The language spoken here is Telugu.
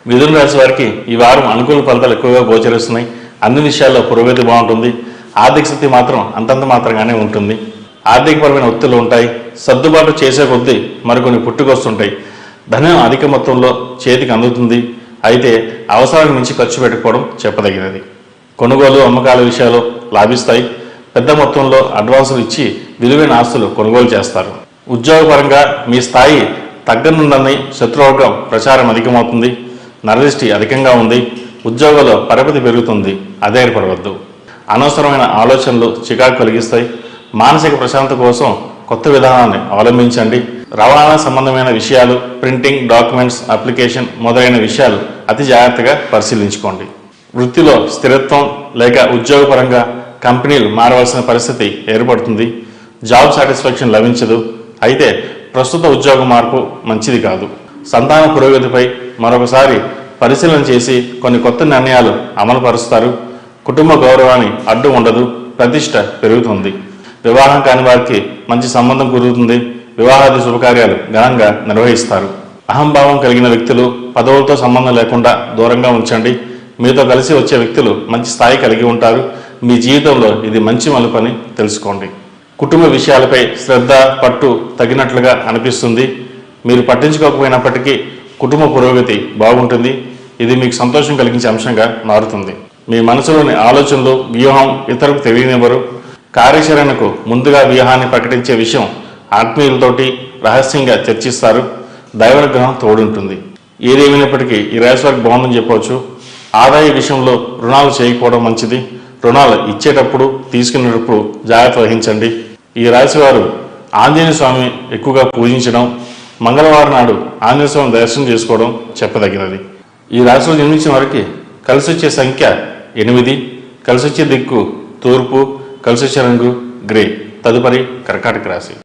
మిథున రాశి వారికి ఈ వారం అనుకూల ఫలితాలు ఎక్కువగా గోచరిస్తున్నాయి. అన్ని విషయాల్లో పురోగతి బాగుంటుంది. ఆర్థిక స్థితి మాత్రం అంతంత మాత్రంగానే ఉంటుంది. ఆర్థికపరమైన ఒత్తిళ్లు ఉంటాయి. సర్దుబాటు చేసే కొద్దీ మరికొన్ని పుట్టుకొస్తుంటాయి. ధనం అధిక మొత్తంలో చేతికి అందుతుంది. అయితే అవసరానికి మించి ఖర్చు పెట్టుకోవడం చెప్పదగినది. కొనుగోలు అమ్మకాల విషయాలు లాభిస్తాయి. పెద్ద మొత్తంలో అడ్వాన్సులు ఇచ్చి విలువైన ఆస్తులు కొనుగోలు చేస్తారు. ఉద్యోగపరంగా మీ స్థాయి తగ్గనుందని శత్రువర్గం ప్రచారం అధికమవుతుంది. నరదిష్టి అధికంగా ఉంది. ఉద్యోగంలో పరపతి పెరుగుతుంది. అధైర్యపడవద్దు. అనవసరమైన ఆలోచనలు చికాకు కలిగిస్తాయి. మానసిక ప్రశాంతత కోసం కొత్త విధానాన్ని అవలంబించండి. రవాణా సంబంధమైన విషయాలు, ప్రింటింగ్, డాక్యుమెంట్స్, అప్లికేషన్ మొదలైన విషయాలు అతి జాగ్రత్తగా పరిశీలించుకోండి. వృత్తిలో స్థిరత్వం లేక ఉద్యోగపరంగా కంపెనీలు మారవలసిన పరిస్థితి ఏర్పడుతుంది. జాబ్ సాటిస్ఫాక్షన్ లభించదు. అయితే ప్రస్తుత ఉద్యోగ మార్పు మంచిది కాదు. సంతాన పురోగతిపై మరొకసారి పరిశీలన చేసి కొన్ని కొత్త నిర్ణయాలు అమలు పరుస్తారు. కుటుంబ గౌరవాన్ని అడ్డు ఉండదు. ప్రతిష్ట పెరుగుతుంది. వివాహం కాని వారికి మంచి సంబంధం కుదురుతుంది. వివాహాది శుభకార్యాలు ఘనంగా నిర్వహిస్తారు. అహంభావం కలిగిన వ్యక్తులు పదవులతో సంబంధం లేకుండా దూరంగా ఉంచండి. మీతో కలిసి వచ్చే వ్యక్తులు మంచి స్థాయి కలిగి ఉంటారు. మీ జీవితంలో ఇది మంచి మలుపని తెలుసుకోండి. కుటుంబ విషయాలపై శ్రద్ధ, పట్టు తగినట్లుగా అనిపిస్తుంది. మీరు పట్టించుకోకపోయినప్పటికీ కుటుంబ పురోగతి బాగుంటుంది. ఇది మీకు సంతోషం కలిగించే అంశంగా మారుతుంది. మీ మనసులోని ఆలోచనలు, వ్యూహం ఇతరులకు తెలియనివ్వరు. కార్యాచరణకు ముందుగా వ్యూహాన్ని ప్రకటించే విషయం ఆత్మీయులతోటి రహస్యంగా చర్చిస్తారు. దైవానుగ్రహం తోడుంటుంది. ఏదేమైనప్పటికీ ఈ రాశి వారికి బాగుందని చెప్పవచ్చు. ఆదాయ విషయంలో రుణాలు చేయకపోవడం మంచిది. రుణాలు ఇచ్చేటప్పుడు, తీసుకునేటప్పుడు జాగ్రత్త వహించండి. ఈ రాశి వారు ఆంజనేయ స్వామి ఎక్కువగా పూజించడం, మంగళవారం నాడు ఆంజనేయ స్వామి దర్శనం చేసుకోవడం చెప్పదగినది. ఈ రాశిలో జన్మించిన వారికి కలిసి వచ్చే సంఖ్య 8, కలిసి వచ్చే దిక్కు తూర్పు, కలిసి వచ్చే రంగు గ్రే. తదుపరి కర్కాటక రాశి.